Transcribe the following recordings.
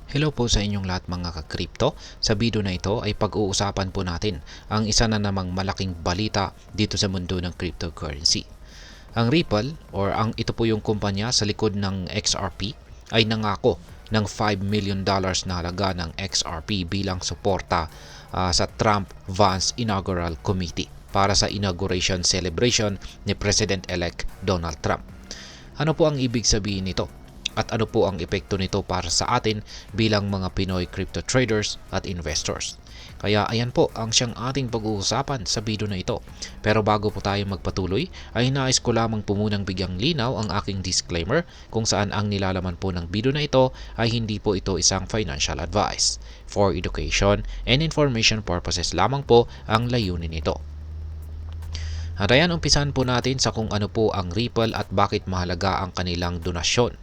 Hello po sa inyong lahat mga ka-crypto. Sa video na ito ay pag-uusapan po natin ang isa na namang malaking balita dito sa mundo ng cryptocurrency. Ang Ripple ito po yung kumpanya sa likod ng XRP ay nangako ng $5 million na halaga ng XRP bilang suporta sa Trump-Vance Inaugural Committee para sa inauguration celebration ni President-elect Donald Trump. Ano po ang ibig sabihin nito? At ano po ang epekto nito para sa atin bilang mga Pinoy crypto traders at investors? Kaya ayan po ang siyang ating pag-uusapan sa video na ito. Pero bago po tayo magpatuloy, ay nais ko lamang po munang bigyang linaw ang aking disclaimer kung saan ang nilalaman po ng video na ito ay hindi po ito isang financial advice. For education and information purposes lamang po ang layunin nito. At ayan, umpisahan po natin sa kung ano po ang Ripple at bakit mahalaga ang kanilang donasyon.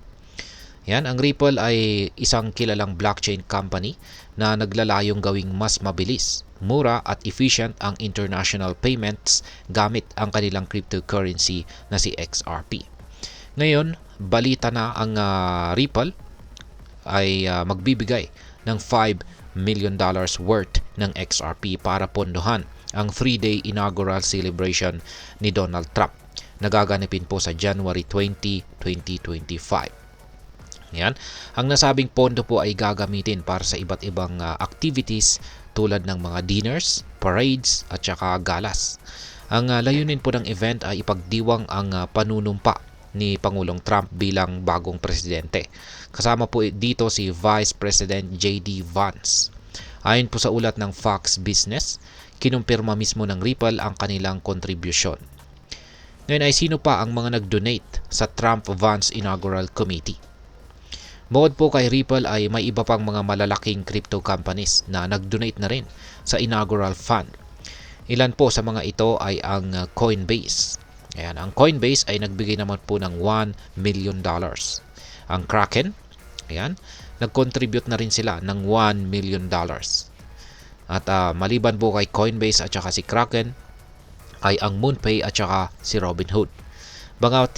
Yan, ang Ripple ay isang kilalang blockchain company na naglalayong gawing mas mabilis, mura at efficient ang international payments gamit ang kanilang cryptocurrency na si XRP. Ngayon, balita na ang Ripple ay magbibigay ng $5 million worth ng XRP para pondohan ang 3-day inaugural celebration ni Donald Trump na gaganapin po sa January 20, 2025. Yan. Ang nasabing pondo po ay gagamitin para sa iba't ibang activities tulad ng mga dinners, parades at saka galas. Ang layunin po ng event ay ipagdiwang ang panunumpa ni Pangulong Trump bilang bagong presidente. Kasama po dito si Vice President J.D. Vance. Ayon po sa ulat ng Fox Business, kinumpirma mismo ng Ripple ang kanilang kontribusyon. Ngayon ay sino pa ang mga nag-donate sa Trump-Vance Inaugural Committee? Bukod po kay Ripple ay may iba pang mga malalaking crypto companies na nag-donate na rin sa inaugural fund. Ilan po sa mga ito ay ang Coinbase. Ayan, ang Coinbase ay nagbigay naman po ng $1 million. Ang Kraken, ayan, nag-contribute na rin sila ng $1 million. At maliban po kay Coinbase at saka si Kraken ay ang MoonPay at saka si Robinhood. Bagamat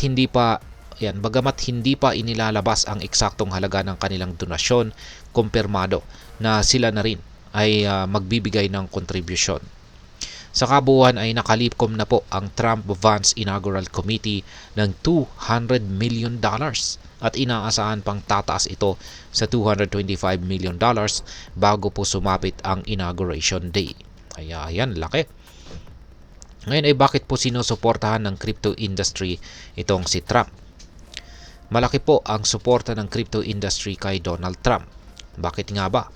hindi pa inilalabas ang eksaktong halaga ng kanilang donasyon, kumpirmado na sila na rin ay magbibigay ng kontribusyon. Sa kabuuan ay nakalipkom na po ang Trump-Vance Inaugural Committee ng $200 million at inaasahan pang tataas ito sa $225 million bago po sumapit ang inauguration day. Kaya yan, laki. Ngayon ay bakit po sinusuportahan ng crypto industry itong si Trump? Malaki po ang suporta ng crypto industry kay Donald Trump. Bakit nga ba?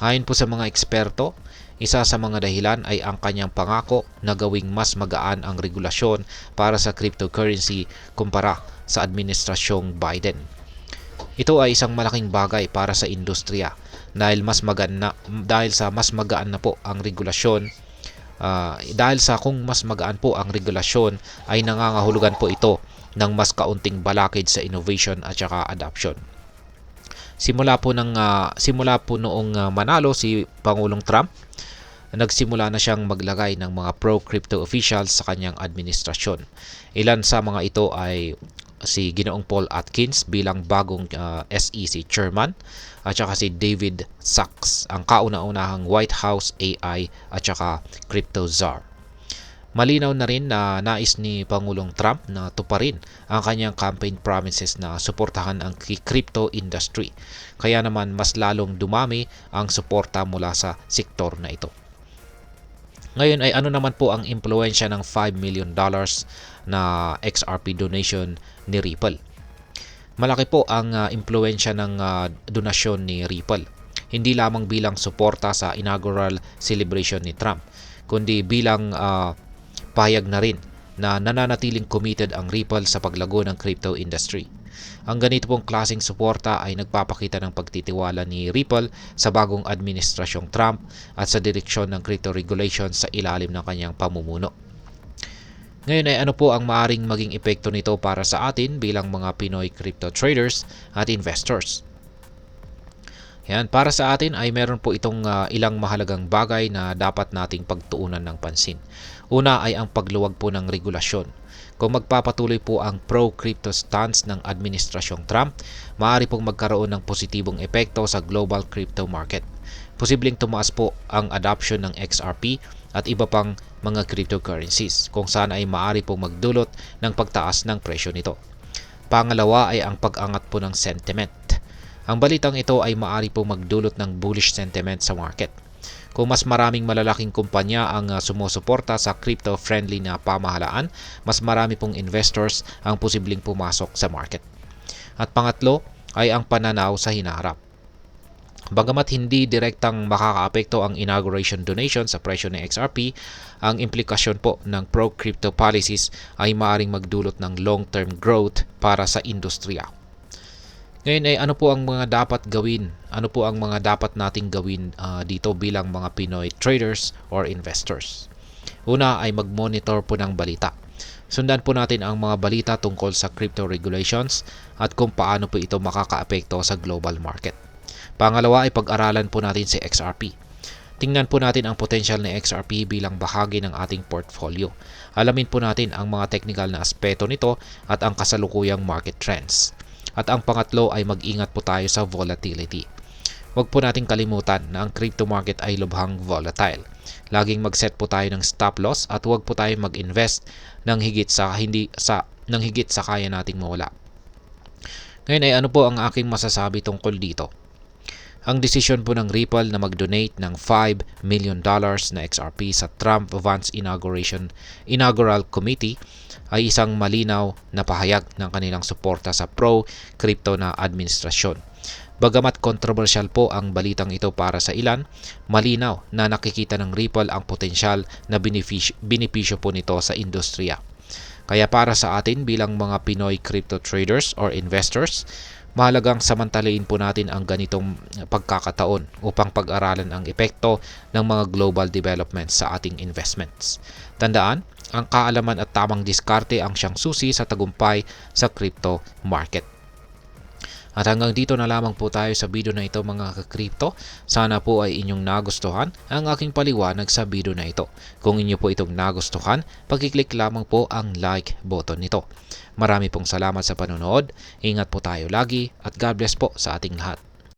Ayon po sa mga eksperto, isa sa mga dahilan ay ang kanyang pangako na gawing mas magaan ang regulasyon para sa cryptocurrency kumpara sa administrasyong Biden. Ito ay isang malaking bagay para sa industriya dahil sa mas magaan na po ang regulasyon. Kung mas magaan po ang regulasyon ay nangangahulugan po ito ng mas kaunting balakid sa innovation at saka adoption. Simula po noong manalo si Pangulong Trump, nagsimula na siyang maglagay ng mga pro-crypto officials sa kanyang administrasyon. Ilan sa mga ito ay si Ginoong Paul Atkins bilang bagong SEC chairman at saka si David Sachs, ang kauna-unahang White House AI at saka crypto czar. Malinaw na rin na nais ni Pangulong Trump na tuparin ang kanyang campaign promises na suportahan ang crypto industry. Kaya naman mas lalong dumami ang suporta mula sa sektor na ito. Ngayon ay ano naman po ang impluwensya ng $5 million na XRP donation ni Ripple? Malaki po ang impluwensya ng donasyon ni Ripple. Hindi lamang bilang suporta sa inaugural celebration ni Trump, kundi bilang pahayag na rin na nananatiling committed ang Ripple sa paglago ng crypto industry. Ang ganito pong klaseng suporta ay nagpapakita ng pagtitiwala ni Ripple sa bagong administrasyong Trump at sa direksyon ng crypto regulation sa ilalim ng kanyang pamumuno. Ngayon ay ano po ang maaring maging epekto nito para sa atin bilang mga Pinoy crypto traders at investors? Yan, para sa atin ay meron po itong ilang mahalagang bagay na dapat nating pagtuunan ng pansin. Una ay ang pagluwag po ng regulasyon. Kung magpapatuloy po ang pro-crypto stance ng Administrasyong Trump, maaari pong magkaroon ng positibong epekto sa global crypto market. Posibleng tumaas po ang adoption ng XRP at iba pang mga cryptocurrencies kung saan ay maaari pong magdulot ng pagtaas ng presyo nito. Pangalawa ay ang pag-angat po ng sentiment. Ang balitang ito ay maaari pong magdulot ng bullish sentiment sa market. Kung mas maraming malalaking kumpanya ang sumusuporta sa crypto-friendly na pamahalaan, mas marami pong investors ang posibleng pumasok sa market. At pangatlo ay ang pananaw sa hinaharap. Bagamat hindi direktang makakaapekto ang inauguration donation sa presyo ng XRP, ang implikasyon po ng pro-crypto policies ay maaaring magdulot ng long-term growth para sa industriya. Ngayon ay ano po ang mga dapat gawin? Ano po ang mga dapat nating gawin dito bilang mga Pinoy traders or investors? Una ay mag-monitor po ng balita. Sundan po natin ang mga balita tungkol sa crypto regulations at kung paano po ito makakaapekto sa global market. Pangalawa ay pag-aralan po natin si XRP. Tingnan po natin ang potential ng XRP bilang bahagi ng ating portfolio. Alamin po natin ang mga technical na aspeto nito at ang kasalukuyang market trends. At ang pangatlo ay mag-ingat po tayo sa volatility. Huwag po nating kalimutan na ang crypto market ay lubhang volatile. Laging mag-set po tayo ng stop loss at huwag po tayo mag-invest ng higit sa kaya nating mawala. Ngayon ay ano po ang aking masasabi tungkol dito? Ang desisyon po ng Ripple na mag-donate ng $5 million na XRP sa Trump-Vance Inaugural Committee ay isang malinaw na pahayag ng kanilang suporta sa pro-crypto na administrasyon. Bagamat kontrobersyal po ang balitang ito para sa ilan, malinaw na nakikita ng Ripple ang potensyal na benepisyo po nito sa industriya. Kaya para sa atin bilang mga Pinoy crypto traders or investors, mahalagang samantalain po natin ang ganitong pagkakataon upang pag-aralan ang epekto ng mga global developments sa ating investments. Tandaan, ang kaalaman at tamang diskarte ang siyang susi sa tagumpay sa crypto market. At hanggang dito na lamang po tayo sa video na ito mga ka-crypto. Sana po ay inyong nagustuhan ang aking paliwanag sa video na ito. Kung inyo po itong nagustuhan, pag-click lamang po ang like button nito. Marami pong salamat sa panonood. Ingat po tayo lagi at God bless po sa ating lahat.